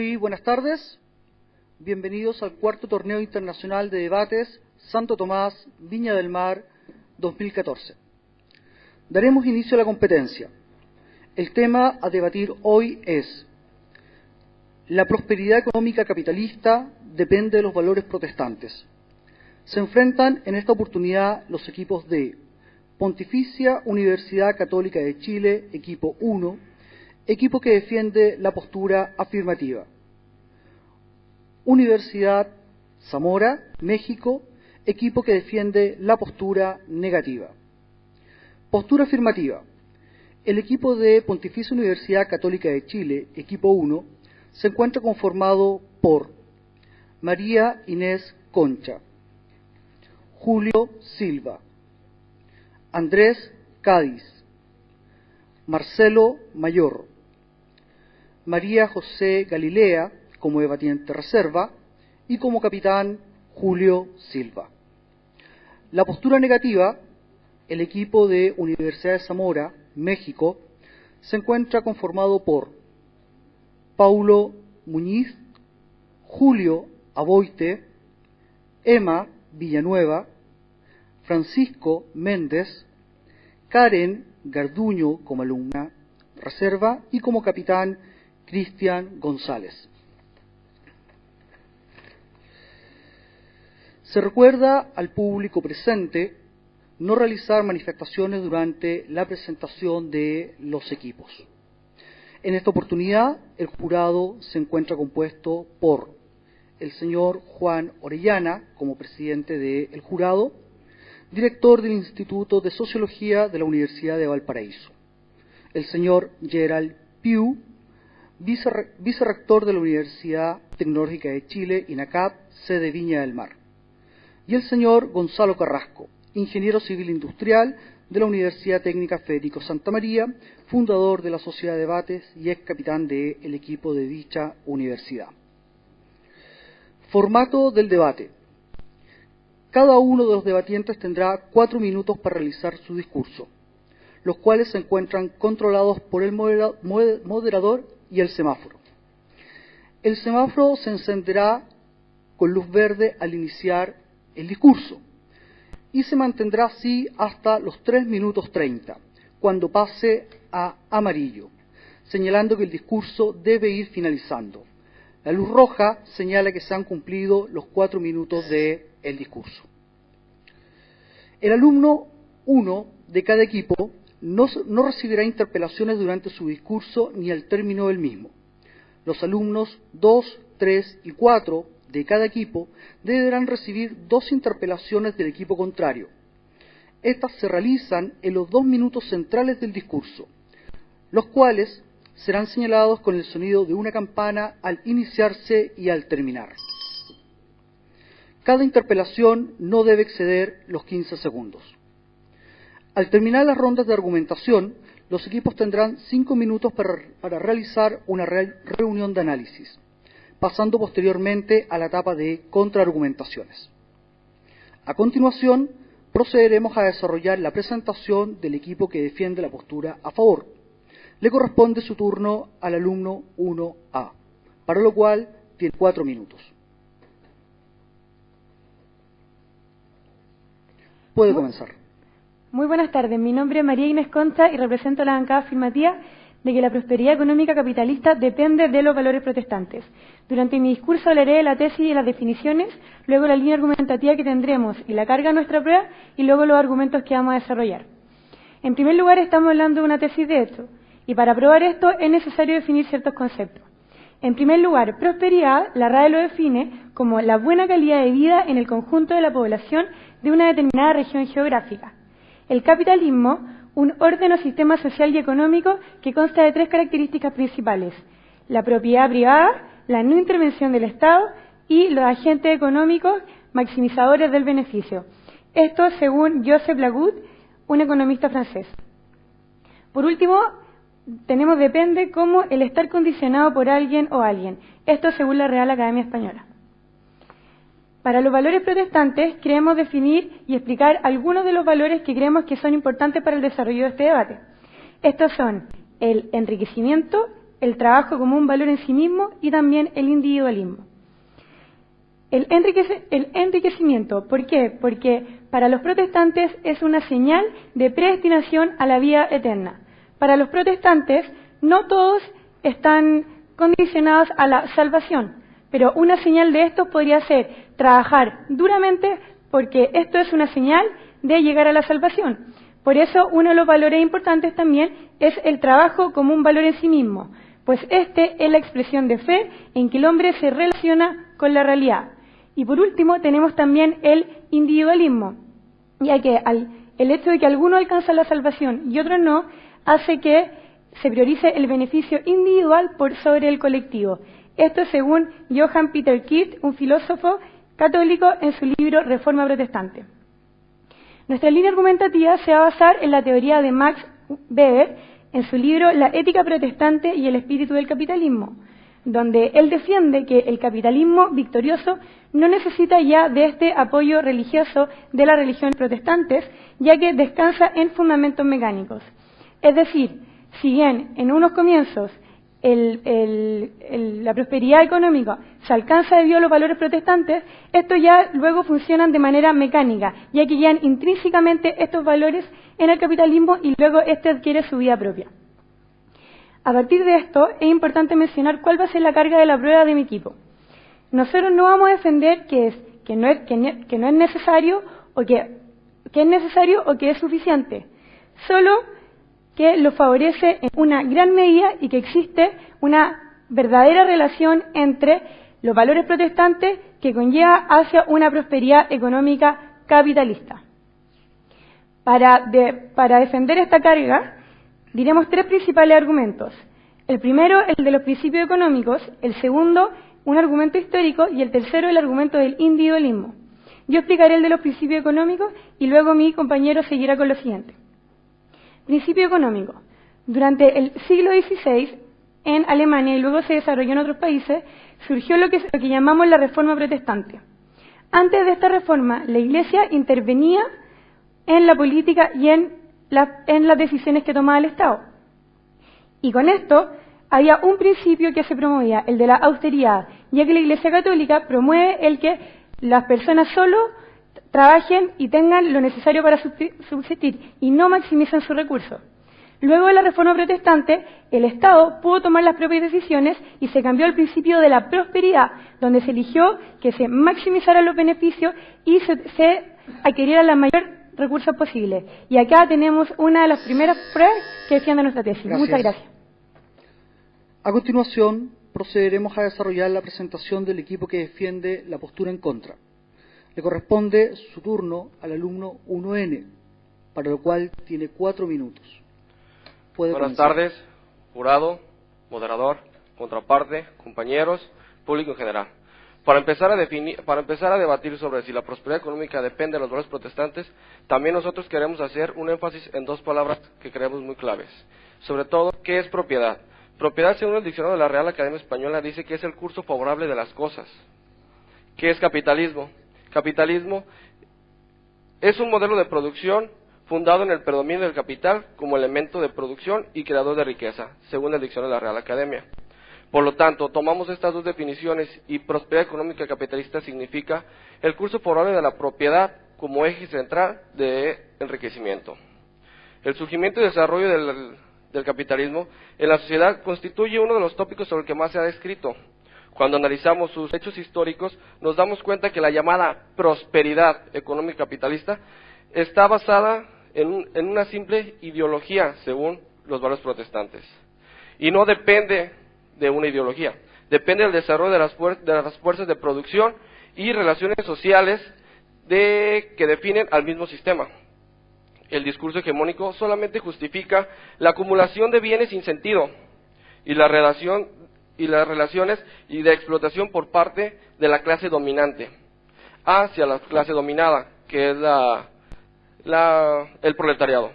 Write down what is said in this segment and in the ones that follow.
Muy buenas tardes, bienvenidos al cuarto torneo internacional de debates Santo Tomás, Viña del Mar 2014. Daremos inicio a la competencia. El tema a debatir hoy es: la prosperidad económica capitalista depende de los valores protestantes. Se enfrentan en esta oportunidad los equipos de Pontificia Universidad Católica de Chile, equipo 1, equipo que defiende la postura afirmativa. Universidad Zamora, México, equipo que defiende la postura negativa. Postura afirmativa. El equipo de Pontificia Universidad Católica de Chile, equipo 1, se encuentra conformado por María Inés Concha, Julio Silva, Andrés Cádiz, Marcelo Mayor, María José Galilea como debatiente reserva y como capitán Julio Silva. La postura negativa, el equipo de Universidad de Zamora, México, se encuentra conformado por Paulo Muñiz, Julio Aboite, Emma Villanueva, Francisco Méndez, Karen Garduño como alumna reserva y como capitán Cristian González. Se recuerda al público presente no realizar manifestaciones durante la presentación de los equipos. En esta oportunidad, el jurado se encuentra compuesto por el señor Juan Orellana como presidente del jurado, director del Instituto de Sociología de la Universidad de Valparaíso, el señor Gerald Piu, vicerrector de la Universidad Tecnológica de Chile, INACAP, sede Viña del Mar, y el señor Gonzalo Carrasco, ingeniero civil industrial de la Universidad Técnica Federico Santa María, fundador de la Sociedad de Debates y ex capitán del equipo de dicha universidad. Formato del debate. Cada uno de los debatientes tendrá 4 minutos para realizar su discurso, los cuales se encuentran controlados por el moderador y el semáforo. El semáforo se encenderá con luz verde al iniciar el discurso y se mantendrá así hasta los 3 minutos 30, cuando pase a amarillo, señalando que el discurso debe ir finalizando. La luz roja señala que se han cumplido los 4 minutos del discurso. El alumno 1 de cada equipo no recibirá interpelaciones durante su discurso ni al término del mismo. Los alumnos 2, 3 y 4 de cada equipo deberán recibir 2 interpelaciones del equipo contrario. Estas se realizan en los 2 minutos centrales del discurso, los cuales serán señalados con el sonido de una campana al iniciarse y al terminar. Cada interpelación no debe exceder los 15 segundos. Al terminar las rondas de argumentación, los equipos tendrán 5 minutos para realizar una reunión de análisis, pasando posteriormente a la etapa de contraargumentaciones. A continuación, procederemos a desarrollar la presentación del equipo que defiende la postura a favor. Le corresponde su turno al alumno 1A, para lo cual tiene 4 minutos. Puede comenzar. Muy buenas tardes, mi nombre es María Inés Concha y represento la bancada afirmativa de que la prosperidad económica capitalista depende de los valores protestantes. Durante mi discurso hablaré de la tesis y de las definiciones, luego la línea argumentativa que tendremos y la carga de nuestra prueba, y luego los argumentos que vamos a desarrollar. En primer lugar, estamos hablando de una tesis de hecho, y para probar esto es necesario definir ciertos conceptos. En primer lugar, prosperidad, la RAE lo define como la buena calidad de vida en el conjunto de la población de una determinada región geográfica. El capitalismo, un orden o sistema social y económico que consta de 3 características principales: la propiedad privada, la no intervención del Estado y los agentes económicos maximizadores del beneficio. Esto según Joseph Lagut, un economista francés. Por último, tenemos depende como el estar condicionado por alguien o alguien. Esto según la Real Academia Española. Para los valores protestantes, queremos definir y explicar algunos de los valores que creemos que son importantes para el desarrollo de este debate. Estos son el enriquecimiento, el trabajo como un valor en sí mismo y también el individualismo. El enriquecimiento, ¿por qué? Porque para los protestantes es una señal de predestinación a la vida eterna. Para los protestantes no todos están condicionados a la salvación, pero una señal de esto podría ser trabajar duramente, porque esto es una señal de llegar a la salvación. Por eso uno de los valores importantes también es el trabajo como un valor en sí mismo, pues este es la expresión de fe en que el hombre se relaciona con la realidad. Y por último tenemos también el individualismo, ya que el hecho de que algunos alcanzan la salvación y otros no, hace que se priorice el beneficio individual por sobre el colectivo. Esto según Johann Peter Kirt, un filósofo católico, en su libro Reforma Protestante. Nuestra línea argumentativa se va a basar en la teoría de Max Weber, en su libro La ética protestante y el espíritu del capitalismo, donde él defiende que el capitalismo victorioso no necesita ya de este apoyo religioso de las religiones protestantes, ya que descansa en fundamentos mecánicos. Es decir, si bien en unos comienzos la prosperidad económica se alcanza debido a los valores protestantes, estos ya luego funcionan de manera mecánica, ya que llevan intrínsecamente estos valores en el capitalismo y luego este adquiere su vida propia. A partir de esto, es importante mencionar cuál va a ser la carga de la prueba de mi equipo. Nosotros no vamos a defender que no es necesario o que es necesario o que es suficiente, solo que lo favorece en una gran medida y que existe una verdadera relación entre los valores protestantes que conlleva hacia una prosperidad económica capitalista. Para defender esta carga, diremos tres principales argumentos. El primero, el de los principios económicos; el segundo, un argumento histórico; y el tercero, el argumento del individualismo. Yo explicaré el de los principios económicos y luego mi compañero seguirá con lo siguiente. Principio económico. Durante el siglo XVI, en Alemania y luego se desarrolló en otros países, surgió lo que llamamos la Reforma Protestante. Antes de esta reforma, la Iglesia intervenía en la política y en las decisiones que tomaba el Estado. Y con esto había un principio que se promovía, el de la austeridad, ya que la Iglesia Católica promueve el que las personas solo trabajen y tengan lo necesario para subsistir y no maximizan sus recursos. Luego de la Reforma Protestante, el Estado pudo tomar las propias decisiones y se cambió el principio de la prosperidad, donde se eligió que se maximizaran los beneficios y se adquirieran los mayores recursos posibles. Y acá tenemos una de las primeras pruebas que defiende nuestra tesis. Gracias. Muchas gracias. A continuación, procederemos a desarrollar la presentación del equipo que defiende la postura en contra. Le corresponde su turno al alumno 1N, para lo cual tiene 4 minutos. Buenas tardes, jurado, moderador, contraparte, compañeros, público en general. Para empezar a debatir sobre si la prosperidad económica depende de los valores protestantes, también nosotros queremos hacer un énfasis en dos palabras que creemos muy claves. Sobre todo, ¿qué es propiedad? Propiedad, según el diccionario de la Real Academia Española, dice que es el curso favorable de las cosas. ¿Qué es capitalismo? Capitalismo es un modelo de producción fundado en el predominio del capital como elemento de producción y creador de riqueza, según el diccionario de la Real Academia. Por lo tanto, tomamos estas dos definiciones y prosperidad económica capitalista significa el curso favorable de la propiedad como eje central de enriquecimiento. El surgimiento y desarrollo del capitalismo en la sociedad constituye uno de los tópicos sobre el que más se ha escrito. Cuando analizamos sus hechos históricos, nos damos cuenta que la llamada prosperidad económica capitalista está basada en una simple ideología, según los valores protestantes. Y no depende de una ideología, depende del desarrollo de las fuerzas de producción y relaciones sociales que definen al mismo sistema. El discurso hegemónico solamente justifica la acumulación de bienes sin sentido y las relaciones y de explotación por parte de la clase dominante hacia la clase dominada, que es el proletariado.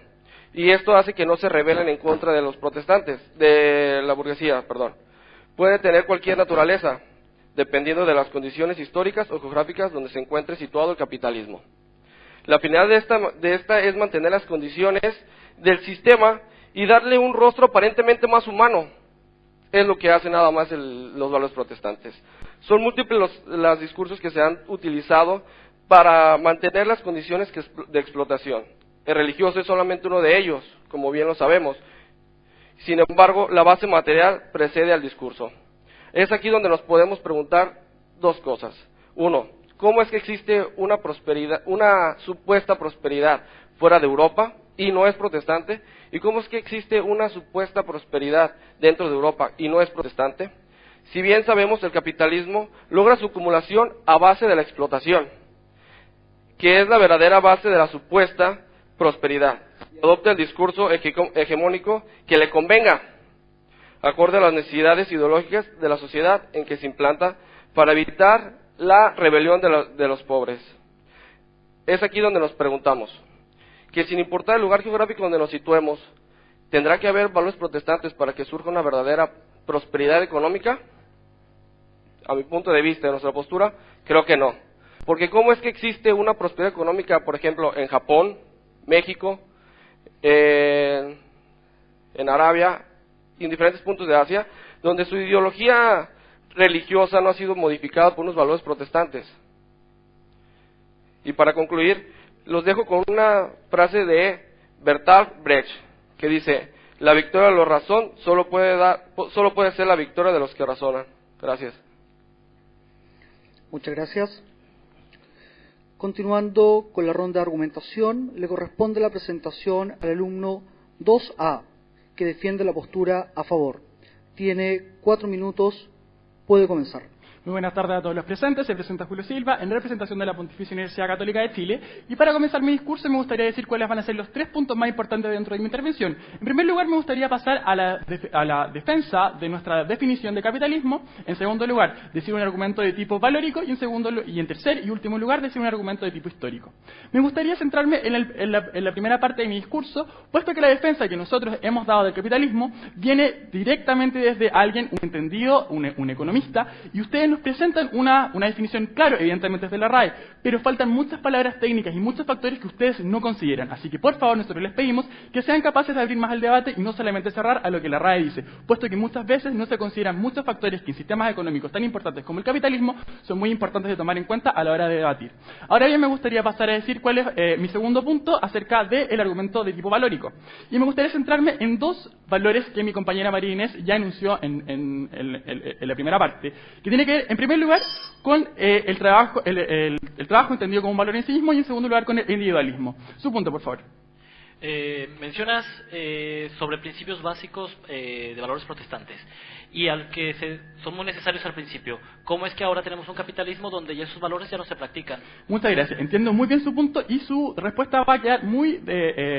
Y esto hace que no se rebelen en contra de los protestantes, de la burguesía, perdón. Puede tener cualquier naturaleza, dependiendo de las condiciones históricas o geográficas donde se encuentre situado el capitalismo. La finalidad de esta es mantener las condiciones del sistema y darle un rostro aparentemente más humano. es lo que hacen nada más los valores protestantes. Son múltiples los discursos que se han utilizado para mantener las condiciones de explotación. El religioso es solamente uno de ellos, como bien lo sabemos. Sin embargo, la base material precede al discurso. Es aquí donde nos podemos preguntar dos cosas. Uno, ¿cómo es que existe una supuesta prosperidad fuera de Europa y no es protestante? ¿Y cómo es que existe una supuesta prosperidad dentro de Europa y no es protestante? Si bien sabemos, el capitalismo logra su acumulación a base de la explotación, que es la verdadera base de la supuesta prosperidad. Adopta el discurso hegemónico que le convenga, acorde a las necesidades ideológicas de la sociedad en que se implanta, para evitar la rebelión de los pobres. Es aquí donde nos preguntamos, que sin importar el lugar geográfico donde nos situemos, ¿tendrá que haber valores protestantes para que surja una verdadera prosperidad económica? A mi punto de vista, de nuestra postura, creo que no. Porque ¿cómo es que existe una prosperidad económica, por ejemplo, en Japón, México, en Arabia y en diferentes puntos de Asia, donde su ideología religiosa no ha sido modificada por unos valores protestantes? Y para concluir, los dejo con una frase de Bertolt Brecht, que dice: la victoria de la razón solo puede ser la victoria de los que razonan. Gracias. Muchas gracias. Continuando con la ronda de argumentación, le corresponde la presentación al alumno 2A, que defiende la postura a favor. Tiene 4 minutos, puede comenzar. Muy buenas tardes a todos los presentes. Se presenta Julio Silva en representación de la Pontificia Universidad Católica de Chile. Y para comenzar mi discurso me gustaría decir cuáles van a ser los 3 puntos más importantes dentro de mi intervención. En primer lugar, me gustaría pasar a la defensa de nuestra definición de capitalismo. En segundo lugar, decir un argumento de tipo valórico. Y en tercer y último lugar, decir un argumento de tipo histórico. Me gustaría centrarme en la primera parte de mi discurso, puesto que la defensa que nosotros hemos dado del capitalismo viene directamente desde alguien, un entendido, un economista, y ustedes nos presentan una definición, claro, evidentemente es de la RAE, pero faltan muchas palabras técnicas y muchos factores que ustedes no consideran. Así que, por favor, nosotros les pedimos que sean capaces de abrir más el debate y no solamente cerrar a lo que la RAE dice, puesto que muchas veces no se consideran muchos factores que en sistemas económicos tan importantes como el capitalismo son muy importantes de tomar en cuenta a la hora de debatir. Ahora bien, me gustaría pasar a decir cuál es mi segundo punto acerca del argumento de tipo valórico. Y me gustaría centrarme en 2 valores que mi compañera María Inés ya anunció en la primera parte, que tiene que ver, en primer lugar, con el trabajo entendido como un valor en sí mismo, y en segundo lugar con el individualismo. Su punto, por favor. Mencionas sobre principios básicos de valores protestantes y al que son muy necesarios al principio. ¿Cómo es que ahora tenemos un capitalismo donde ya esos valores ya no se practican? Muchas gracias. Entiendo muy bien su punto y su respuesta va a quedar muy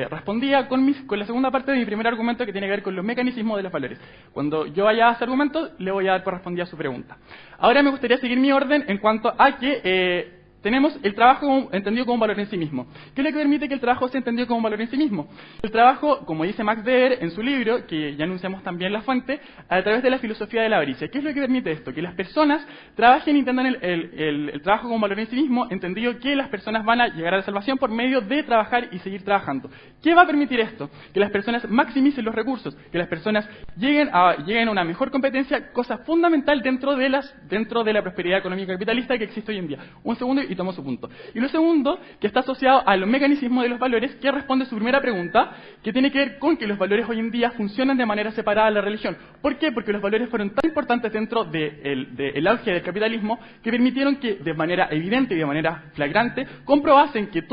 respondida con la segunda parte de mi primer argumento, que tiene que ver con los mecanismos de los valores. Cuando yo vaya a ese argumento, le voy a dar correspondida a su pregunta. Ahora me gustaría seguir mi orden en cuanto a que tenemos el trabajo entendido como un valor en sí mismo. ¿Qué es lo que permite que el trabajo sea entendido como un valor en sí mismo? El trabajo, como dice Max Weber en su libro, que ya anunciamos también la fuente, a través de la filosofía de la avaricia. ¿Qué es lo que permite esto? Que las personas trabajen y entiendan el trabajo como un valor en sí mismo, entendido que las personas van a llegar a la salvación por medio de trabajar y seguir trabajando. ¿Qué va a permitir esto? Que las personas maximicen los recursos, que las personas lleguen a una mejor competencia, cosa fundamental dentro de la prosperidad económica capitalista que existe hoy en día. Un segundo y tomo su punto. Y lo segundo, que está asociado a los mecanismos de los valores, que responde a su primera pregunta, que tiene que ver con que los valores hoy en día funcionan de manera separada de la religión. ¿Por qué? Porque los valores fueron tan importantes dentro del auge del capitalismo que permitieron que de manera evidente y de manera flagrante comprobasen que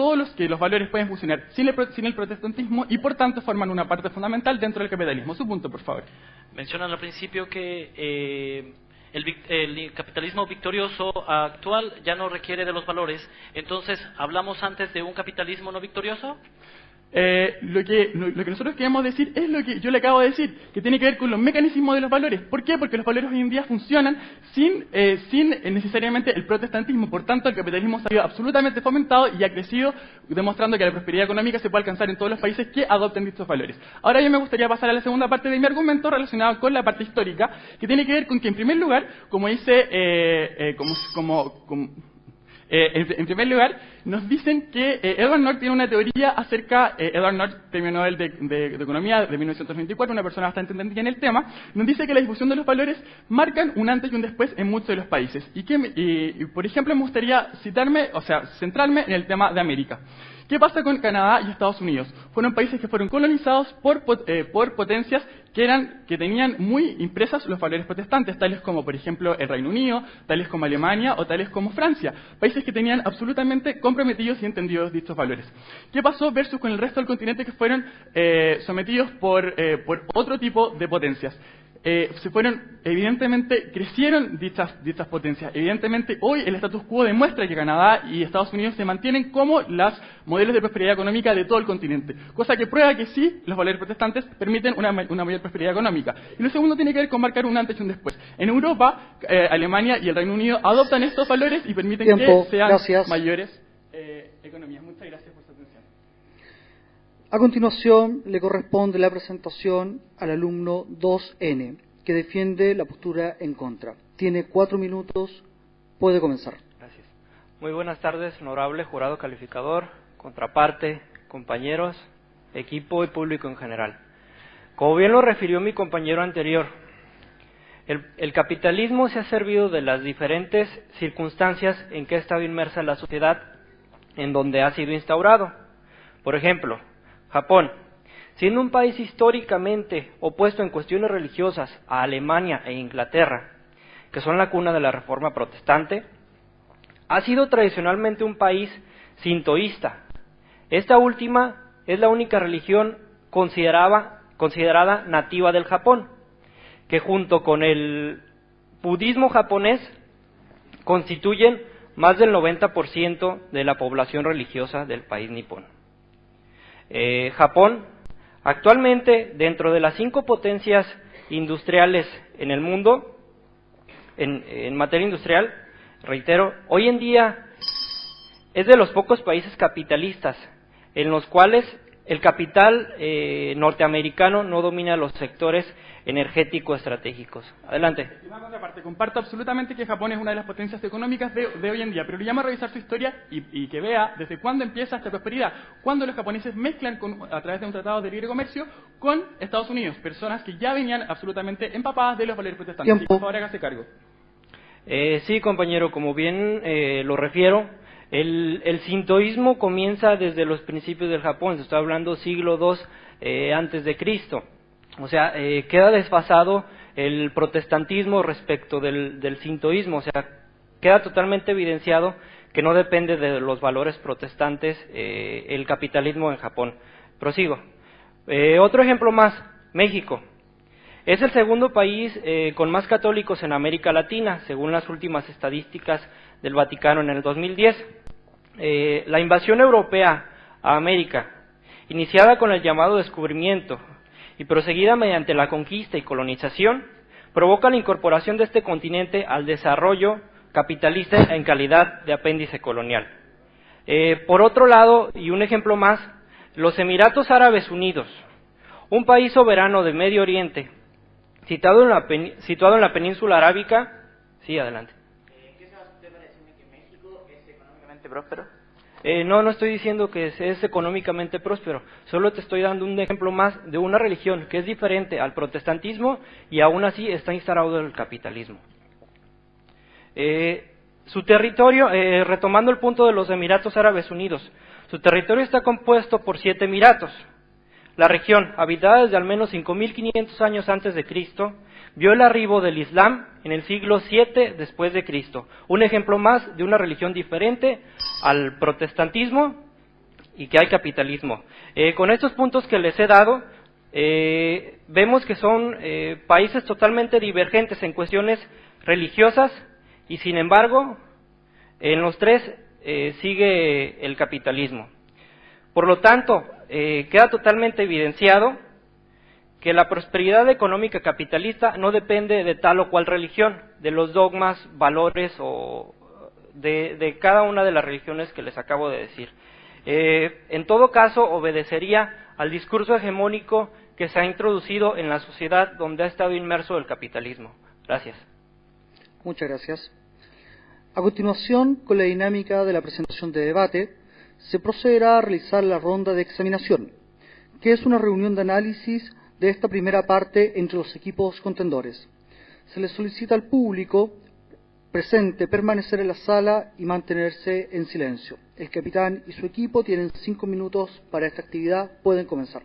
los valores pueden funcionar sin el protestantismo y por tanto forman una parte fundamental dentro del capitalismo. Su punto, por favor. Mencionan al principio que el capitalismo victorioso actual ya no requiere de los valores. Entonces, ¿hablamos antes de un capitalismo no victorioso? Lo que nosotros queremos decir es lo que yo le acabo de decir, que tiene que ver con los mecanismos de los valores. ¿Por qué? Porque los valores hoy en día funcionan sin necesariamente el protestantismo. Por tanto, el capitalismo se ha ido absolutamente fomentado y ha crecido, demostrando que la prosperidad económica se puede alcanzar en todos los países que adopten dichos valores. Ahora yo me gustaría pasar a la segunda parte de mi argumento, relacionado con la parte histórica, que tiene que ver con que, en primer lugar, como dice, En primer lugar, nos dicen que Edward North tiene una teoría acerca, Edward North, premio Nobel de Economía de 1994, una persona bastante entendida en el tema, nos dice que la difusión de los valores marcan un antes y un después en muchos de los países. Y por ejemplo, me gustaría centrarme en el tema de América. ¿Qué pasa con Canadá y Estados Unidos? Fueron países que fueron colonizados por potencias que tenían muy impresas los valores protestantes, tales como, por ejemplo, el Reino Unido, tales como Alemania o tales como Francia, países que tenían absolutamente comprometidos y entendidos dichos valores. ¿Qué pasó versus con el resto del continente que fueron sometidos por otro tipo de potencias? Evidentemente crecieron dichas potencias. Evidentemente hoy el status quo demuestra que Canadá y Estados Unidos se mantienen como los modelos de prosperidad económica de todo el continente, cosa que prueba que sí, los valores protestantes permiten una mayor prosperidad económica. Y lo segundo tiene que ver con marcar un antes y un después. En Europa, Alemania y el Reino Unido adoptan estos valores y permiten que sean mayores economías. Muchas gracias por su atención. A continuación, le corresponde la presentación al alumno 2N, que defiende la postura en contra. Tiene 4 minutos, puede comenzar. Gracias. Muy buenas tardes, honorable jurado calificador, contraparte, compañeros, equipo y público en general. Como bien lo refirió mi compañero anterior, el capitalismo se ha servido de las diferentes circunstancias en que ha estado inmersa la sociedad en donde ha sido instaurado. Por ejemplo, Japón, siendo un país históricamente opuesto en cuestiones religiosas a Alemania e Inglaterra, que son la cuna de la Reforma Protestante, ha sido tradicionalmente un país sintoísta. Esta última es la única religión considerada nativa del Japón, que junto con el budismo japonés constituyen más del 90% de la población religiosa del país nipón. Japón, actualmente dentro de las 5 potencias industriales en el mundo, en materia industrial, reitero, hoy en día es de los pocos países capitalistas en los cuales el capital norteamericano no domina los sectores energéticos estratégicos. Adelante. Aparte, comparto absolutamente que Japón es una de las potencias económicas de hoy en día, pero le llamo a revisar su historia y que vea desde cuándo empieza esta prosperidad, cuando los japoneses mezclan a través de un tratado de libre comercio con Estados Unidos, personas que ya venían absolutamente empapadas de los valores protestantes. Así que por favor hágase cargo. Sí, compañero, como bien lo refiero, el sintoísmo comienza desde los principios del Japón, se está hablando siglo II antes de Cristo. O sea, queda desfasado el protestantismo respecto del sintoísmo, o sea, queda totalmente evidenciado que no depende de los valores protestantes el capitalismo en Japón. Prosigo. Otro ejemplo más, México. Es el segundo país con más católicos en América Latina, según las últimas estadísticas del Vaticano en el 2010. La invasión europea a América, iniciada con el llamado descubrimiento y proseguida mediante la conquista y colonización, provoca la incorporación de este continente al desarrollo capitalista en calidad de apéndice colonial. Por otro lado, y un ejemplo más, los Emiratos Árabes Unidos, un país soberano de Medio Oriente, situado en la península arábica. Sí, adelante. ¿Qué se va a decirme que México es económicamente próspero? No estoy diciendo que es económicamente próspero, solo te estoy dando un ejemplo más de una religión que es diferente al protestantismo y aún así está instaurado el capitalismo. Su territorio, retomando el punto de los Emiratos Árabes Unidos, su territorio está compuesto por 7 emiratos. La región, habitada desde al menos 5.500 años antes de Cristo, vio el arribo del Islam en el siglo VII después de Cristo. Un ejemplo más de una religión diferente al protestantismo y que hay capitalismo. Con estos puntos que les he dado, vemos que son países totalmente divergentes en cuestiones religiosas y sin embargo, en los tres sigue el capitalismo. Por lo tanto, queda totalmente evidenciado que la prosperidad económica capitalista no depende de tal o cual religión, de los dogmas, valores o de cada una de las religiones que les acabo de decir. En todo caso, obedecería al discurso hegemónico que se ha introducido en la sociedad donde ha estado inmerso el capitalismo. Gracias. Muchas gracias. A continuación, con la dinámica de la presentación de debate, se procederá a realizar la ronda de examinación, que es una reunión de análisis de esta primera parte entre los equipos contendores. Se le solicita al público presente permanecer en la sala y mantenerse en silencio. El capitán y su equipo tienen 5 minutos para esta actividad. Pueden comenzar.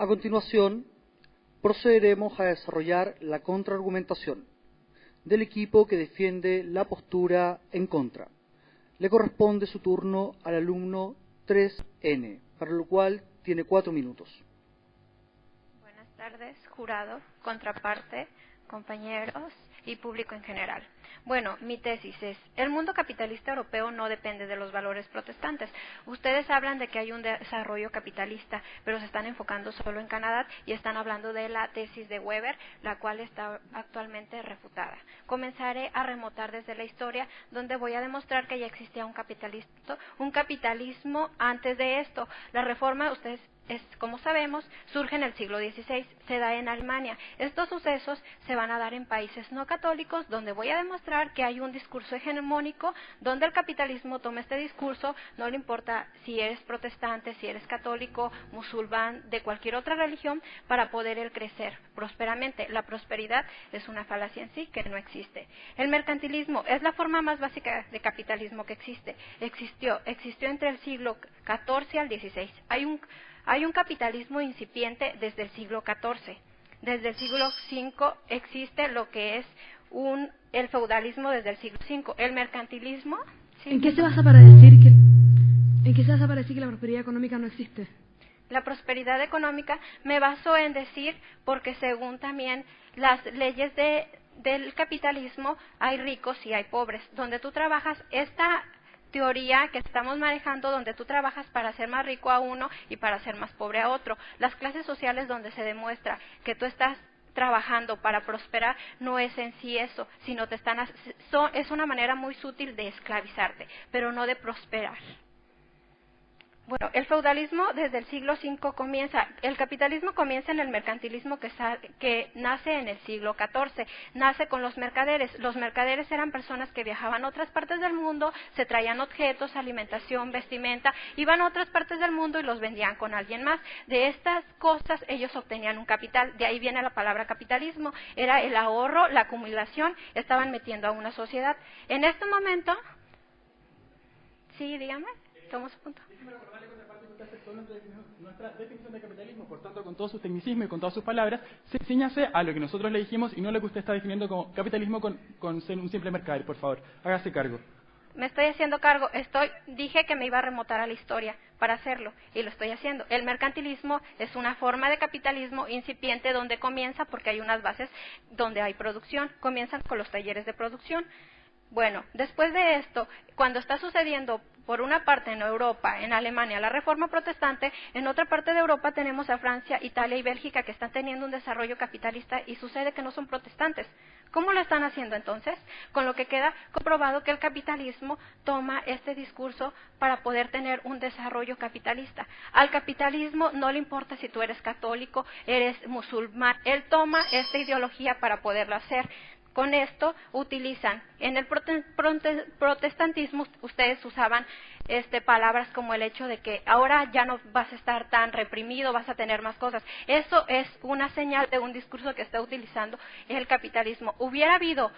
A continuación, procederemos a desarrollar la contraargumentación del equipo que defiende la postura en contra. Le corresponde su turno al alumno 3N, para lo cual tiene 4 minutos. Buenas tardes, jurado, contraparte, compañeros y público en general. Bueno, mi tesis es, el mundo capitalista europeo no depende de los valores protestantes. Ustedes hablan de que hay un desarrollo capitalista, pero se están enfocando solo en Canadá y están hablando de la tesis de Weber, la cual está actualmente refutada. Comenzaré a remontar desde la historia, donde voy a demostrar que ya existía un capitalismo antes de esto. La reforma, ustedes como sabemos, surge en el siglo XVI, se da en Alemania. Estos sucesos se van a dar en países no católicos, donde voy a demostrar que hay un discurso hegemónico, donde el capitalismo toma este discurso, no le importa si eres protestante, si eres católico, musulmán, de cualquier otra religión, para poder él crecer prósperamente. La prosperidad es una falacia en sí que no existe. El mercantilismo es la forma más básica de capitalismo que existe. Existió entre el siglo XIV al XVI. Hay un capitalismo incipiente desde el siglo XIV. Desde el siglo V existe lo que es el feudalismo desde el siglo V. El mercantilismo... ¿sí? ¿En qué se basa para decir que la prosperidad económica no existe? La prosperidad económica me baso en decir, porque según también las leyes del capitalismo, hay ricos y hay pobres. Donde tú trabajas, esta teoría que estamos manejando, donde tú trabajas para hacer más rico a uno y para hacer más pobre a otro. Las clases sociales donde se demuestra que tú estás trabajando para prosperar no es en sí eso, sino es una manera muy sutil de esclavizarte, pero no de prosperar. Bueno, el feudalismo desde el siglo V comienza. El capitalismo comienza en el mercantilismo que nace en el siglo XIV. Nace con los mercaderes. Los mercaderes eran personas que viajaban a otras partes del mundo, se traían objetos, alimentación, vestimenta, iban a otras partes del mundo y los vendían con alguien más. De estas cosas ellos obtenían un capital. De ahí viene la palabra capitalismo. Era el ahorro, la acumulación, estaban metiendo a una sociedad. En este momento... Sí, dígame. ¿Cómo su punto? Nuestra definición de capitalismo, por tanto, con todo su tecnicismo y con todas sus palabras, se ciñase a lo que nosotros le dijimos y no lo que usted está definiendo como capitalismo con ser un simple mercader. Por favor, hágase cargo. Me estoy haciendo cargo. Dije que me iba a remontar a la historia para hacerlo y lo estoy haciendo. El mercantilismo es una forma de capitalismo incipiente donde comienza porque hay unas bases donde hay producción. Comienzan con los talleres de producción. Bueno, después de esto, cuando está sucediendo por una parte en Europa, en Alemania, la reforma protestante, en otra parte de Europa tenemos a Francia, Italia y Bélgica que están teniendo un desarrollo capitalista y sucede que no son protestantes. ¿Cómo lo están haciendo entonces? Con lo que queda comprobado que el capitalismo toma este discurso para poder tener un desarrollo capitalista. Al capitalismo no le importa si tú eres católico, eres musulmán, él toma esta ideología para poderlo hacer. Con esto utilizan, en el protestantismo ustedes usaban palabras como el hecho de que ahora ya no vas a estar tan reprimido, vas a tener más cosas. Eso es una señal de un discurso que está utilizando el capitalismo. Hubiera habido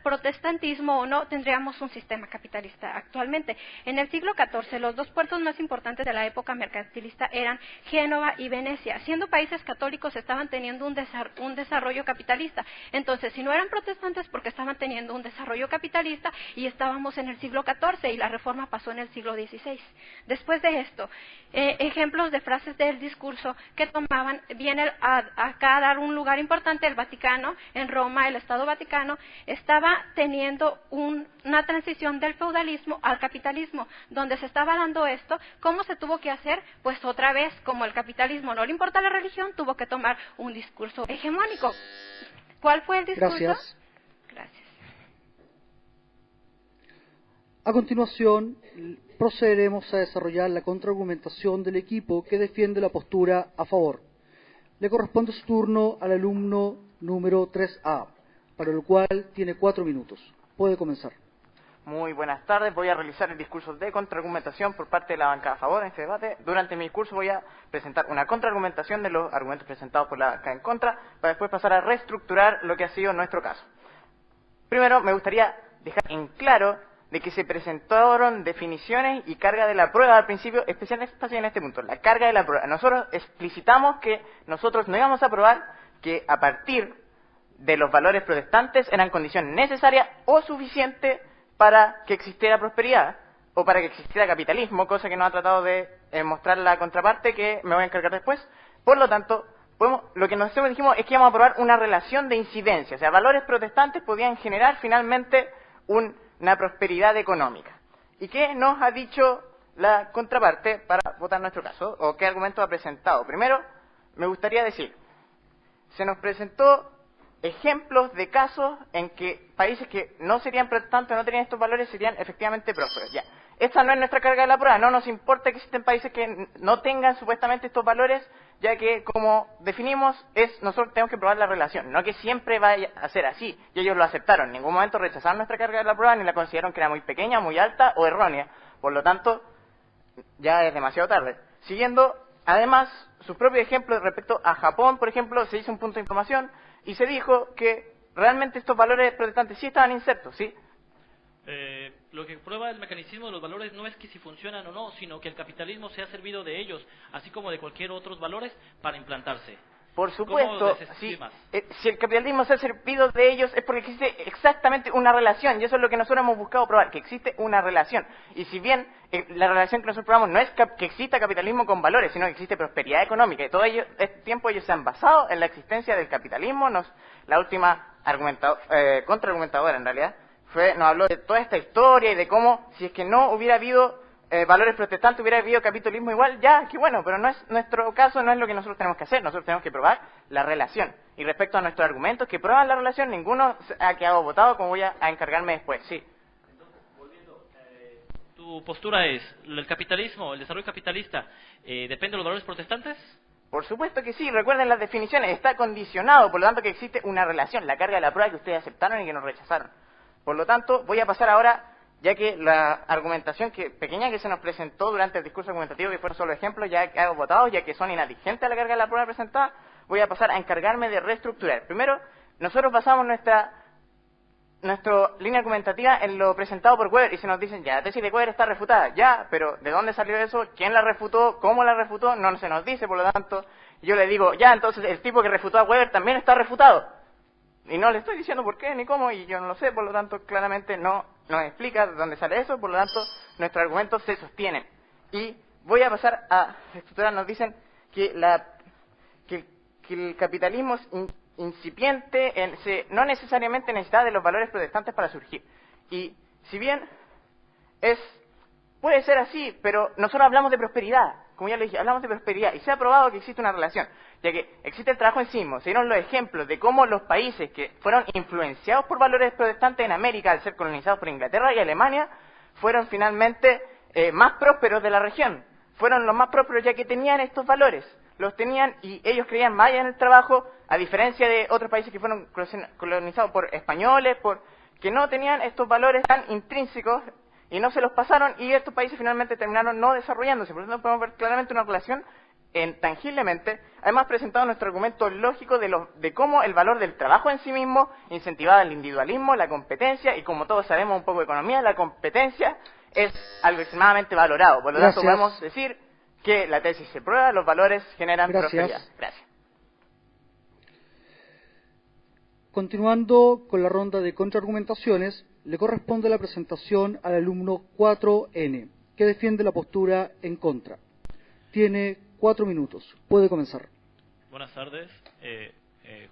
protestantismo o no, tendríamos un sistema capitalista actualmente. En el siglo XIV, los dos puertos más importantes de la época mercantilista eran Génova y Venecia. Siendo países católicos, estaban teniendo un desarrollo capitalista. Entonces, si no eran protestantes, porque estaban teniendo un desarrollo capitalista y estábamos en el siglo XIV y la reforma pasó en el siglo XVI. Después de esto, ejemplos de frases del discurso que tomaban, viene acá a dar un lugar importante, el Vaticano, en Roma, el Estado Vaticano, estaba teniendo una transición del feudalismo al capitalismo, donde se estaba dando esto. ¿Cómo se tuvo que hacer? Pues otra vez, como el capitalismo no le importa la religión, tuvo que tomar un discurso hegemónico. ¿Cuál fue el discurso? Gracias. Gracias. A continuación, procederemos a desarrollar la contraargumentación del equipo que defiende la postura a favor. Le corresponde su turno al alumno número 3A, para lo cual tiene 4 minutos. Puede comenzar. Muy buenas tardes. Voy a realizar el discurso de contraargumentación por parte de la bancada a favor en este debate. Durante mi discurso voy a presentar una contraargumentación de los argumentos presentados por la bancada en contra, para después pasar a reestructurar lo que ha sido nuestro caso. Primero, me gustaría dejar en claro de que se presentaron definiciones y carga de la prueba al principio, especialmente en este punto, la carga de la prueba. Nosotros explicitamos que nosotros no íbamos a probar que a partir de los valores protestantes eran condición necesaria o suficiente para que existiera prosperidad o para que existiera capitalismo, cosa que nos ha tratado de mostrar la contraparte, que me voy a encargar después. Por lo tanto, lo que nosotros dijimos es que íbamos a probar una relación de incidencia, o sea, valores protestantes podían generar finalmente una prosperidad económica. ¿Y qué nos ha dicho la contraparte para votar nuestro caso? ¿O qué argumento ha presentado? Primero, me gustaría decir, se nos presentó ejemplos de casos en que países que no serían protestantes, no tenían estos valores, serían efectivamente prósperos. Ya, esta no es nuestra carga de la prueba, no nos importa que existen países que no tengan supuestamente estos valores, ya que, como definimos, nosotros tenemos que probar la relación, no que siempre vaya a ser así, y ellos lo aceptaron, en ningún momento rechazaron nuestra carga de la prueba, ni la consideraron que era muy pequeña, muy alta o errónea, por lo tanto, ya es demasiado tarde. Siguiendo, además, sus propios ejemplos respecto a Japón, por ejemplo, se hizo un punto de información, y se dijo que realmente estos valores protestantes sí estaban insertos, ¿sí? Lo que prueba el mecanismo de los valores no es que si funcionan o no, sino que el capitalismo se ha servido de ellos, así como de cualquier otros valores, para implantarse. Por supuesto, si el capitalismo se ha servido de ellos es porque existe exactamente una relación, y eso es lo que nosotros hemos buscado probar, que existe una relación. Y si bien la relación que nosotros probamos no es que exista capitalismo con valores, sino que existe prosperidad económica, y todo este tiempo ellos se han basado en la existencia del capitalismo. La última contraargumentadora, en realidad, nos habló de toda esta historia y de cómo, si es que no hubiera habido valores protestantes, hubiera habido capitalismo igual, ya, qué bueno, pero no es nuestro caso, no es lo que nosotros tenemos que hacer. Nosotros tenemos que probar la relación. Y respecto a nuestros argumentos que prueban la relación, ninguno ha quedado votado, como voy a encargarme después, sí. Entonces, volviendo, tu postura es, el capitalismo, el desarrollo capitalista, ¿depende de los valores protestantes? Por supuesto que sí, recuerden las definiciones, está condicionado, por lo tanto que existe una relación, la carga de la prueba que ustedes aceptaron y que nos rechazaron. Por lo tanto, voy a pasar ahora, ya que la argumentación pequeña que se nos presentó durante el discurso argumentativo, que fueron solo ejemplos, ya que hago votados, ya que son inadigentes a la carga de la prueba presentada, voy a pasar a encargarme de reestructurar. Primero, nosotros basamos nuestra línea argumentativa en lo presentado por Weber, y se nos dicen, ya, la tesis de Weber está refutada, ya, pero ¿de dónde salió eso? ¿Quién la refutó? ¿Cómo la refutó? No se nos dice, por lo tanto, yo le digo, ya, entonces el tipo que refutó a Weber también está refutado. Y no le estoy diciendo por qué ni cómo, y yo no lo sé, por lo tanto, claramente no nos explica de dónde sale eso, por lo tanto, nuestros argumentos se sostienen. Y voy a pasar a estructurar, nos dicen que el capitalismo es incipiente, no necesariamente necesita de los valores protestantes para surgir. Y si bien puede ser así, pero nosotros hablamos de prosperidad, como ya le dije, hablamos de prosperidad, y se ha probado que existe una relación, ya que existe el trabajo en sí mismo. Se dieron los ejemplos de cómo los países que fueron influenciados por valores protestantes en América, al ser colonizados por Inglaterra y Alemania, fueron finalmente más prósperos de la región. Fueron los más prósperos ya que tenían estos valores. Los tenían y ellos creían más en el trabajo, a diferencia de otros países que fueron colonizados por españoles, que no tenían estos valores tan intrínsecos y no se los pasaron, y estos países finalmente terminaron no desarrollándose. Por lo tanto, podemos ver claramente una relación tangiblemente. Además, presentado nuestro argumento lógico de cómo el valor del trabajo en sí mismo incentivaba el individualismo, la competencia, y como todos sabemos un poco de economía, la competencia es algo extremadamente valorado. Por lo tanto, podemos decir que la tesis se prueba, los valores generan prosperidad. Gracias. Continuando con la ronda de contraargumentaciones, le corresponde la presentación al alumno 4N, que defiende la postura en contra. Tiene 4 minutos. Puede comenzar. Buenas tardes,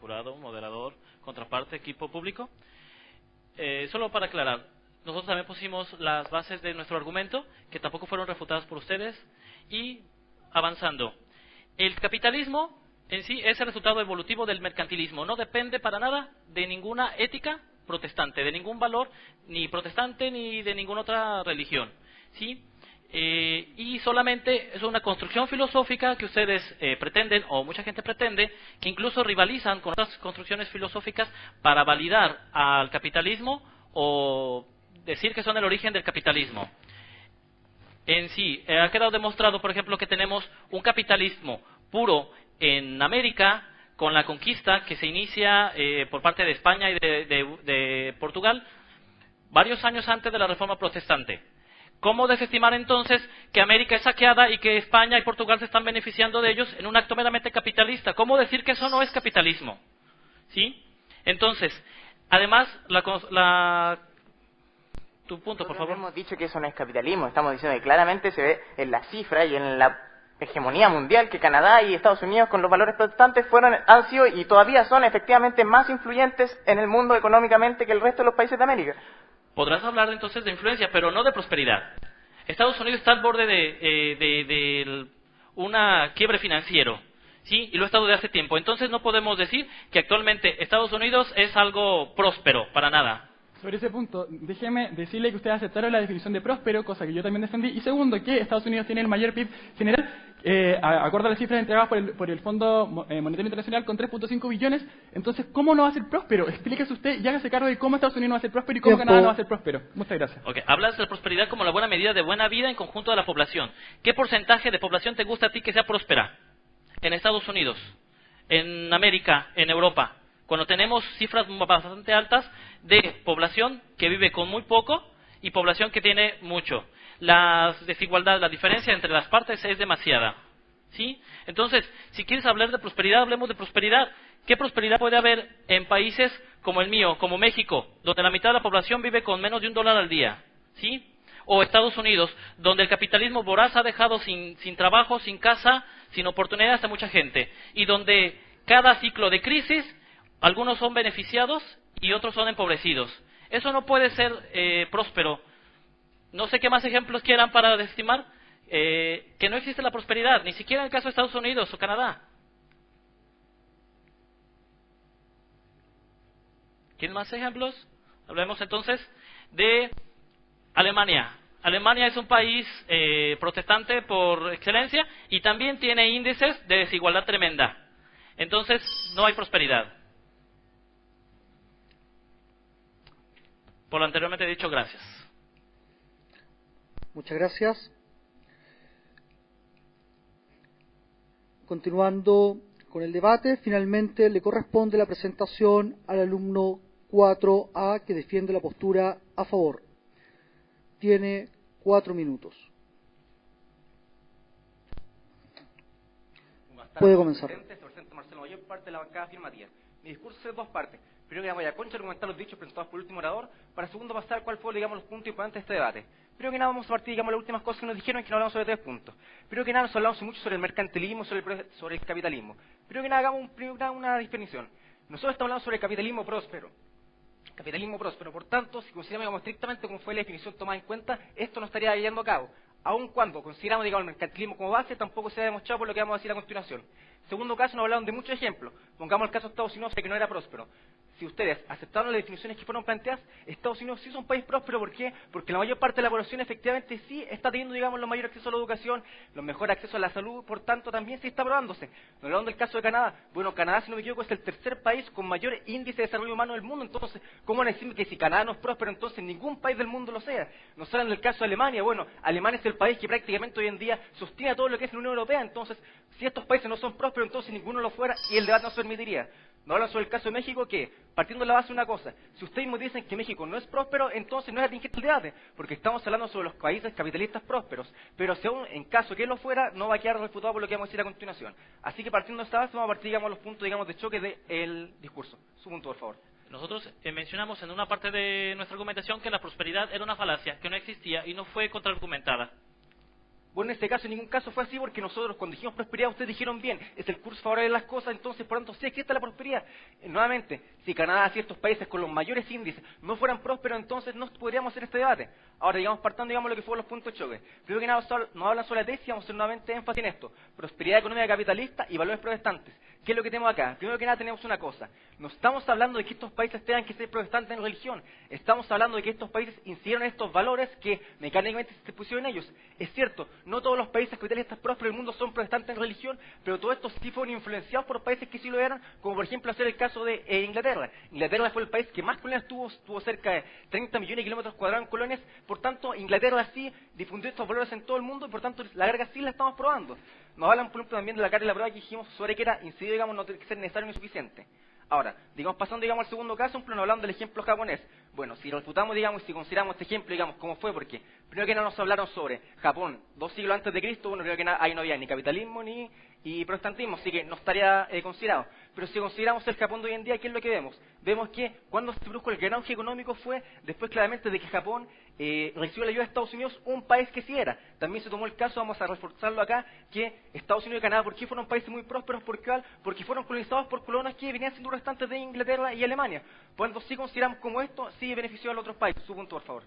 jurado, moderador, contraparte, equipo público. Solo para aclarar, nosotros también pusimos las bases de nuestro argumento, que tampoco fueron refutadas por ustedes, y avanzando. El capitalismo en sí es el resultado evolutivo del mercantilismo, no depende para nada de ninguna ética protestante, de ningún valor ni protestante ni de ninguna otra religión, ¿sí? Y solamente es una construcción filosófica que ustedes pretenden, o mucha gente pretende, que incluso rivalizan con otras construcciones filosóficas para validar al capitalismo o decir que son el origen del capitalismo. En sí, ha quedado demostrado, por ejemplo, que tenemos un capitalismo puro en América, con la conquista que se inicia por parte de España y de Portugal. varios años antes de la Reforma Protestante. ¿Cómo desestimar entonces que América es saqueada y que España y Portugal se están beneficiando de ellos en un acto meramente capitalista? ¿Cómo decir que eso no es capitalismo? ¿Sí? Entonces, además, tu punto, por favor. No hemos dicho que eso no es capitalismo, estamos diciendo que claramente se ve en la cifra y en la hegemonía mundial que Canadá y Estados Unidos con los valores protestantes han sido y todavía son efectivamente más influyentes en el mundo económicamente que el resto de los países de América. Podrás hablar entonces de influencia, pero no de prosperidad. Estados Unidos está al borde de una quiebre financiero, ¿sí? Y lo ha estado de hace tiempo. Entonces no podemos decir que actualmente Estados Unidos es algo próspero, para nada. Sobre ese punto, déjeme decirle que ustedes aceptaron la definición de próspero, cosa que yo también defendí. Y segundo, que Estados Unidos tiene el mayor PIB general, acorde a las cifras entregadas por el Fondo Monetario Internacional, con 3.5 billones. Entonces, ¿cómo no va a ser próspero? Explíquese usted y hágase cargo de cómo Estados Unidos no va a ser próspero y cómo Canadá no va a ser próspero. Muchas gracias. Okay. Hablas de prosperidad como la buena medida de buena vida en conjunto de la población. ¿Qué porcentaje de población te gusta a ti que sea próspera? En Estados Unidos, en América, en Europa. Cuando tenemos cifras bastante altas de población que vive con muy poco y población que tiene mucho. La desigualdad, la diferencia entre las partes es demasiada, ¿sí? Entonces, si quieres hablar de prosperidad, hablemos de prosperidad. ¿Qué prosperidad puede haber en países como el mío, como México, donde la mitad de la población vive con menos de $1 al día, ¿sí? O Estados Unidos, donde el capitalismo voraz ha dejado sin trabajo, sin casa, sin oportunidades a mucha gente, y donde cada ciclo de crisis algunos son beneficiados y otros son empobrecidos. Eso no puede ser próspero. No sé qué más ejemplos quieran para desestimar que no existe la prosperidad, ni siquiera en el caso de Estados Unidos o Canadá. ¿Quieren más ejemplos? Hablemos entonces de Alemania. Alemania es un país protestante por excelencia y también tiene índices de desigualdad tremenda. Entonces, no hay prosperidad. Por lo anteriormente dicho, gracias. Muchas gracias. Continuando con el debate, finalmente le corresponde la presentación al alumno 4A que defiende la postura a favor. Tiene 4 minutos. Puede comenzar. Parte de la bancada afirmativa. Mi discurso es de 2 partes. Primero que voy a argumentar los dichos presentados por el último orador, para segundo pasar cuál fue, digamos, los puntos importantes de este debate. Primero que nada vamos a partir, digamos, las últimas cosas que nos dijeron, que nos hablamos sobre 3 puntos. Primero que nada nos hablamos mucho sobre el mercantilismo, sobre el capitalismo. Primero que nada hagamos una definición. Nosotros estamos hablando sobre el capitalismo próspero. Capitalismo próspero, por tanto, si consideramos estrictamente como fue la definición tomada en cuenta, esto no estaría llevando a cabo. Aun cuando consideramos, digamos, el mercantilismo como base, tampoco se ha demostrado por lo que vamos a decir a continuación. Segundo caso, nos hablaron de muchos ejemplos. Pongamos el caso de Estados Unidos, que no era próspero. Si ustedes aceptaron las definiciones que fueron planteadas, Estados Unidos sí es un país próspero. ¿Por qué? Porque la mayor parte de la población efectivamente sí está teniendo, digamos, el mayor acceso a la educación, los mejor acceso a la salud, por tanto también sí está aprobándose. Nos hablando del caso de Canadá. Bueno, Canadá, si no me equivoco, es el tercer país con mayor índice de desarrollo humano del mundo. Entonces, ¿cómo van a decirme que si Canadá no es próspero, entonces ningún país del mundo lo sea? Nos hablan del caso de Alemania. Bueno, Alemania es el país que prácticamente hoy en día sostiene todo lo que es la Unión Europea. Entonces, si estos países no son prósperos, entonces ninguno lo fuera y el debate no se permitiría. Nos hablan sobre el caso de México, que, partiendo de la base de una cosa, si ustedes me dicen que México no es próspero, entonces no es atingente el debate, porque estamos hablando sobre los países capitalistas prósperos, pero si aún en caso que lo fuera, no va a quedar refutado por lo que vamos a decir a continuación. Así que partiendo de esta base, vamos a partir, digamos, los puntos, digamos, de choque del discurso. Su punto, por favor. Nosotros mencionamos en una parte de nuestra argumentación que la prosperidad era una falacia, que no existía y no fue contraargumentada. Bueno, en este caso, en ningún caso fue así, porque nosotros, cuando dijimos prosperidad, ustedes dijeron bien, es el curso favorable de las cosas, entonces, por tanto, sí existe la prosperidad. Nuevamente, si Canadá y estos países con los mayores índices no fueran prósperos, entonces no podríamos hacer este debate. Ahora, digamos, partando, digamos, lo que fueron los puntos de choque. Primero que nada, nos hablan sobre la tesis, vamos a hacer nuevamente énfasis en esto. Prosperidad económica capitalista y valores protestantes. ¿Qué es lo que tenemos acá? Primero que nada tenemos una cosa. No estamos hablando de que estos países tengan que ser protestantes en religión. Estamos hablando de que estos países incidieron estos valores que mecánicamente se pusieron en ellos. Es cierto, no todos los países capitalistas prósperos del mundo son protestantes en religión, pero todos estos sí fueron influenciados por países que sí lo eran, como por ejemplo hacer el caso de Inglaterra. Inglaterra fue el país que más colonias tuvo cerca de 30 millones de kilómetros cuadrados en colonias. Por tanto, Inglaterra sí difundió estos valores en todo el mundo y por tanto la carga sí la estamos probando. Nos hablan, por ejemplo, también de la carga de la prueba que dijimos sobre que era incidido, digamos, no tiene que ser necesario ni suficiente. Ahora, digamos, pasando, digamos, al segundo caso, un plano hablando del ejemplo japonés. Bueno, si lo refutamos, digamos, y si consideramos este ejemplo, digamos, ¿cómo fue? Porque primero que nada nos hablaron sobre Japón 2 siglos antes de Cristo, bueno, creo que ahí no había ni capitalismo ni protestantismo, así que no estaría considerado. Pero si consideramos el Japón de hoy en día, ¿qué es lo que vemos? Vemos que cuando se produjo el gran auge económico fue después claramente de que Japón recibió la ayuda de Estados Unidos, un país que sí era. También se tomó el caso, vamos a reforzarlo acá, que Estados Unidos y Canadá, ¿por qué fueron países muy prósperos? Porque fueron colonizados por colonos que venían siendo restantes de Inglaterra y Alemania. Cuando sí consideramos como esto, sí benefició a los otros países. Su punto, por favor.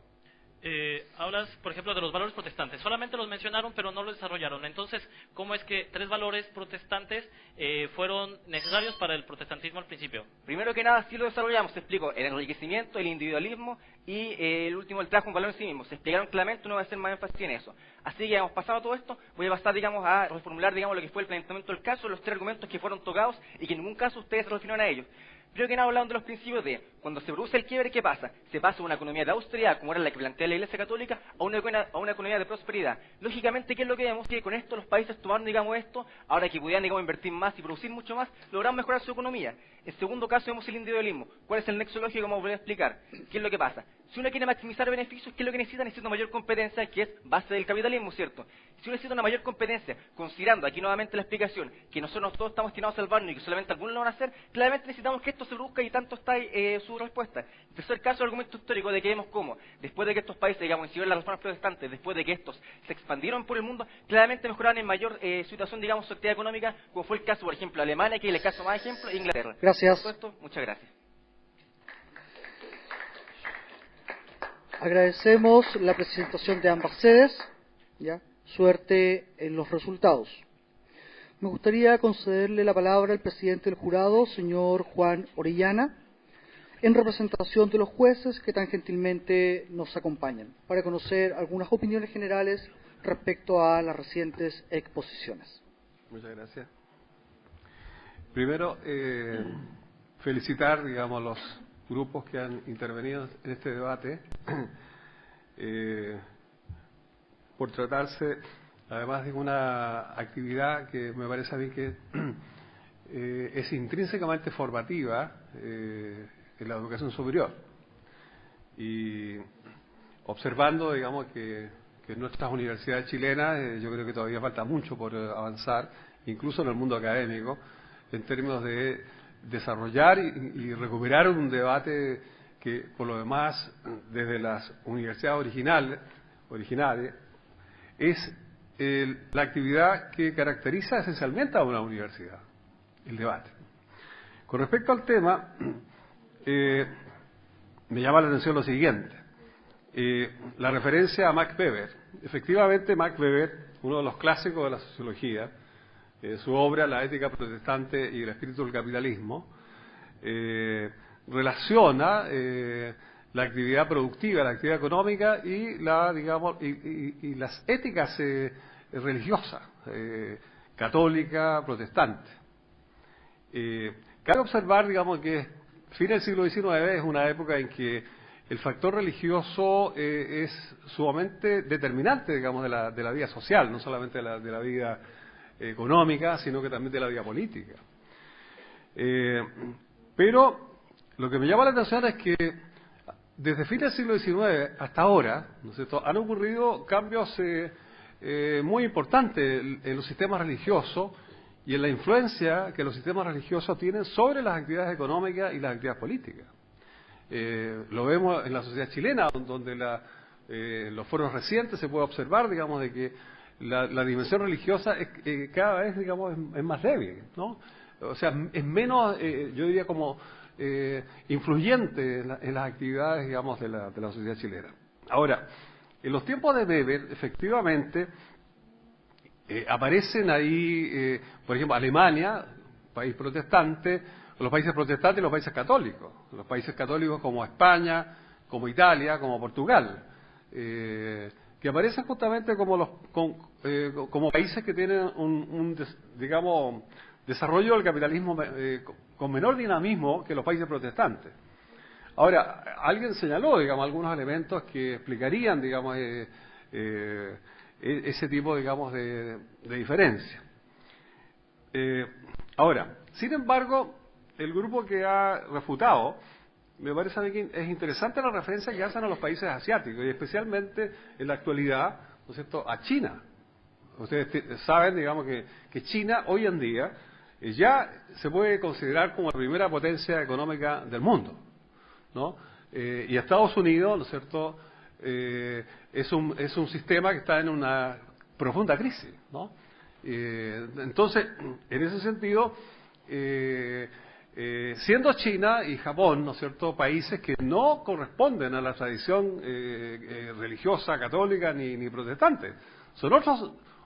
Hablas, por ejemplo, de los valores protestantes. Solamente los mencionaron, pero no los desarrollaron. Entonces, ¿cómo es que 3 valores protestantes fueron necesarios para el protestantismo al principio? Primero que nada, sí lo desarrollamos. Se explicó el enriquecimiento, el individualismo y el último, el trabajo en valor en sí mismo. Se explicaron claramente, no voy a hacer más énfasis en eso. Así que, hemos pasado todo esto, voy a pasar, digamos, a reformular, digamos, lo que fue el planteamiento del caso, los 3 argumentos que fueron tocados y que en ningún caso ustedes se refirieron a ellos. Primero que nada, hablando de los principios de cuando se produce el quiebre, ¿qué pasa? Se pasa de una economía de austeridad, como era la que plantea la Iglesia Católica, a una economía de prosperidad. Lógicamente, ¿qué es lo que vemos? Que con esto los países tomaron, digamos, esto, ahora que pudieran, digamos, invertir más y producir mucho más, lograron mejorar su economía. En segundo caso, vemos el individualismo. ¿Cuál es el nexo lógico? Como voy a explicar. ¿Qué es lo que pasa? Si uno quiere maximizar beneficios, ¿qué es lo que necesita? Necesita una mayor competencia, que es base del capitalismo, ¿cierto? Si uno necesita una mayor competencia, considerando aquí nuevamente la explicación, que nosotros todos estamos destinados a salvarnos y que solamente algunos lo van a hacer, claramente necesitamos que esto se produzca y tanto está su respuesta. En tercer caso, el argumento histórico de que vemos cómo, después de que estos países, digamos, hicieron las reformas protestantes, después de que estos se expandieron por el mundo, claramente mejoraron en mayor situación, digamos, su actividad económica, como fue el caso, por ejemplo, de Alemania, que es el caso más ejemplo, e Inglaterra. Gracias. Por supuesto, muchas gracias. Agradecemos la presentación de ambas sedes. ¿Ya? Suerte en los resultados. Me gustaría concederle la palabra al presidente del jurado, señor Juan Orellana, en representación de los jueces que tan gentilmente nos acompañan, para conocer algunas opiniones generales respecto a las recientes exposiciones. Muchas gracias. Primero, felicitar, digamos, los grupos que han intervenido en este debate, por tratarse, además de una actividad que me parece a mí que es intrínsecamente formativa en la educación superior. Y observando, digamos, que en nuestras universidades chilenas, yo creo que todavía falta mucho por avanzar, incluso en el mundo académico, en términos de desarrollar y recuperar un debate que, por lo demás, desde las universidades originales, es la actividad que caracteriza esencialmente a una universidad, el debate. Con respecto al tema, me llama la atención lo siguiente, la referencia a Max Weber. Efectivamente, Max Weber, uno de los clásicos de la sociología, su obra La ética protestante y el espíritu del capitalismo, relaciona la actividad productiva, la actividad económica y y las éticas religiosas, católica, protestante. Cabe observar, digamos, que fin del siglo XIX es una época en que el factor religioso es sumamente determinante, digamos, de la vida social, no solamente de la vida económica, sino que también de la vida política. Pero lo que me llama la atención es que desde fin del siglo XIX hasta ahora, ¿no es cierto?, han ocurrido cambios muy importantes en los sistemas religiosos y en la influencia que los sistemas religiosos tienen sobre las actividades económicas y las actividades políticas. Lo vemos en la sociedad chilena, donde los foros recientes se puede observar, digamos, de que la dimensión religiosa cada vez, digamos, es más débil, ¿no? O sea, es menos, yo diría, como influyente en las actividades, digamos, de la sociedad chilena. Ahora, en los tiempos de Weber, efectivamente, aparecen ahí, por ejemplo, Alemania, país protestante, los países protestantes y los países católicos. Los países católicos como España, como Italia, como Portugal. Que aparecen justamente como países que tienen digamos, desarrollo del capitalismo con menor dinamismo que los países protestantes. Ahora, alguien señaló, digamos, algunos elementos que explicarían, digamos, ese tipo, digamos, de diferencia. Ahora, sin embargo, el grupo que ha refutado, me parece a mí que es interesante la referencia que hacen a los países asiáticos y especialmente en la actualidad, ¿no es cierto?, a China. Ustedes saben, digamos, que China hoy en día ya se puede considerar como la primera potencia económica del mundo, ¿no? Y Estados Unidos, ¿no es cierto?, es un sistema que está en una profunda crisis, ¿no? Entonces, en ese sentido, siendo China y Japón, ¿no es cierto?, países que no corresponden a la tradición religiosa católica ni protestante, son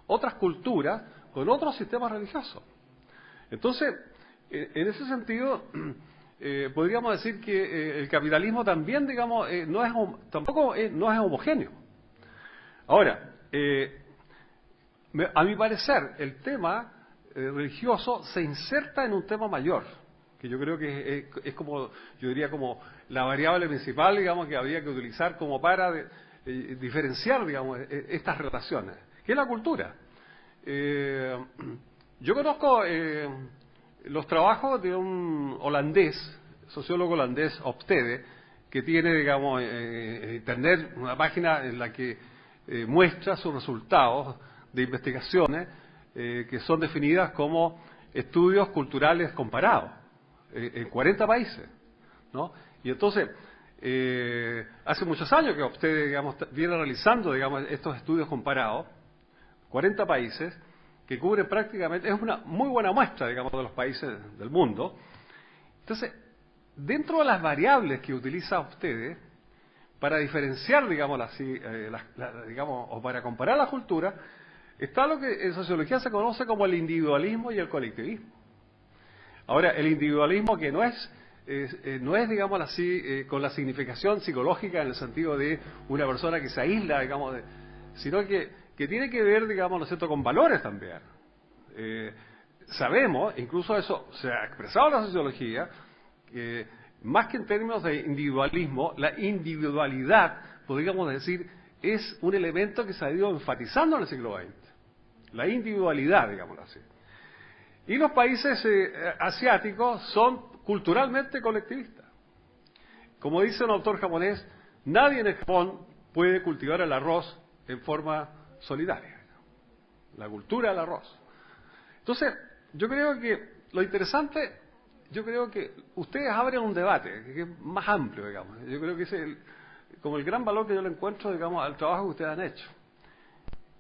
otras culturas con otros sistemas religiosos. Entonces, en ese sentido, podríamos decir que el capitalismo también, digamos, tampoco no es homogéneo. Ahora, a mi parecer, el tema religioso se inserta en un tema mayor, que yo creo que es como, yo diría, como la variable principal, digamos, que habría que utilizar como para diferenciar, digamos, estas relaciones, que es la cultura. Yo conozco los trabajos de un sociólogo holandés, Hofstede, que tiene, digamos, en Internet una página en la que muestra sus resultados de investigaciones que son definidas como estudios culturales comparados en 40 países, ¿no? Y entonces, hace muchos años que Hofstede, digamos, viene realizando, digamos, estos estudios comparados, 40 países, que cubren prácticamente, es una muy buena muestra, digamos, de los países del mundo. Entonces, dentro de las variables que utiliza Hofstede, para diferenciar, digamos, digamos, o para comparar las culturas, está lo que en sociología se conoce como el individualismo y el colectivismo. Ahora, el individualismo que no es, digamos así, con la significación psicológica en el sentido de una persona que se aísla, digamos, sino que tiene que ver, digamos, ¿no es cierto?, con valores también. Sabemos, incluso eso se ha expresado en la sociología, que más que en términos de individualismo, la individualidad, podríamos decir, es un elemento que se ha ido enfatizando en el siglo XX. La individualidad, digámoslo así. Y los países asiáticos son culturalmente colectivistas. Como dice un autor japonés, nadie en el Japón puede cultivar el arroz en forma solidaria. La cultura del arroz. Entonces, yo creo que lo interesante, yo creo que ustedes abren un debate que es más amplio, digamos. Yo creo que ese es como el gran valor que yo le encuentro, digamos, al trabajo que ustedes han hecho.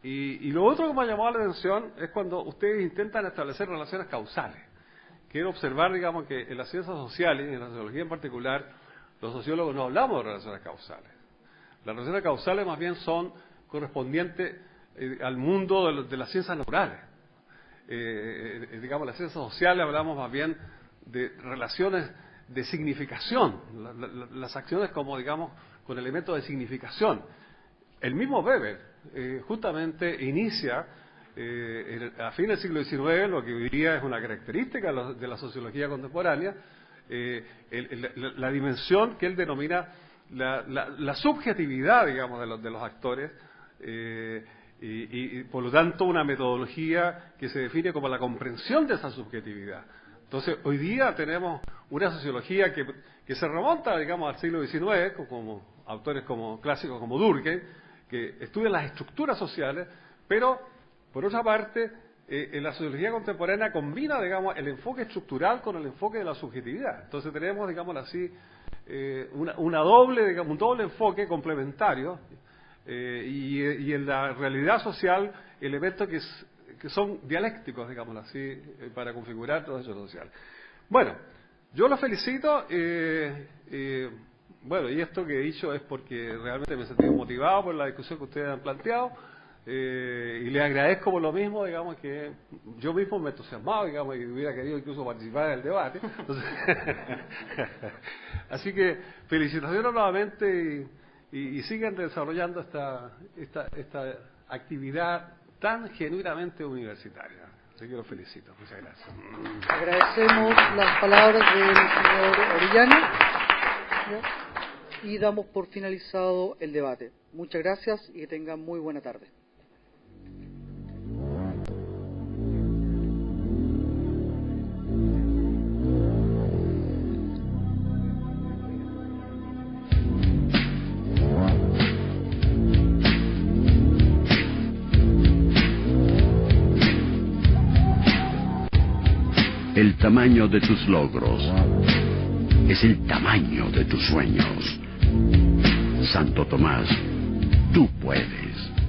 Y lo otro que me ha llamado la atención es cuando ustedes intentan establecer relaciones causales. Quiero observar, digamos, que en las ciencias sociales, y en la sociología en particular, los sociólogos no hablamos de relaciones causales. Las relaciones causales más bien son correspondientes al mundo de las ciencias naturales. Digamos, las ciencias sociales hablamos más bien de relaciones de significación, las acciones como, digamos, con elementos de significación. El mismo Weber justamente inicia a fines del siglo XIX lo que hoy día es una característica de la sociología contemporánea, la dimensión que él denomina la subjetividad, digamos, de los actores, y por lo tanto una metodología que se define como la comprensión de esa subjetividad. Entonces, hoy día tenemos una sociología que se remonta, digamos, al siglo XIX, como autores clásicos como Durkheim, que estudian las estructuras sociales, pero, por otra parte, en la sociología contemporánea combina, digamos, el enfoque estructural con el enfoque de la subjetividad. Entonces tenemos, digamos así, un doble enfoque complementario, y en la realidad social, elementos que son dialécticos, digamos así, para configurar todo eso social. Bueno, yo los felicito. Bueno, y esto que he dicho es porque realmente me he sentido motivado por la discusión que ustedes han planteado, y les agradezco por lo mismo, digamos, que yo mismo me he entusiasmado, digamos, y hubiera querido incluso participar en el debate. Entonces, así que felicitaciones nuevamente y sigan desarrollando esta actividad tan genuinamente universitaria. Así que los felicito. Muchas gracias. Agradecemos las palabras del señor Orellana y damos por finalizado el debate. Muchas gracias y que tengan muy buena tarde. El tamaño de tus logros es el tamaño de tus sueños. Santo Tomás, tú puedes.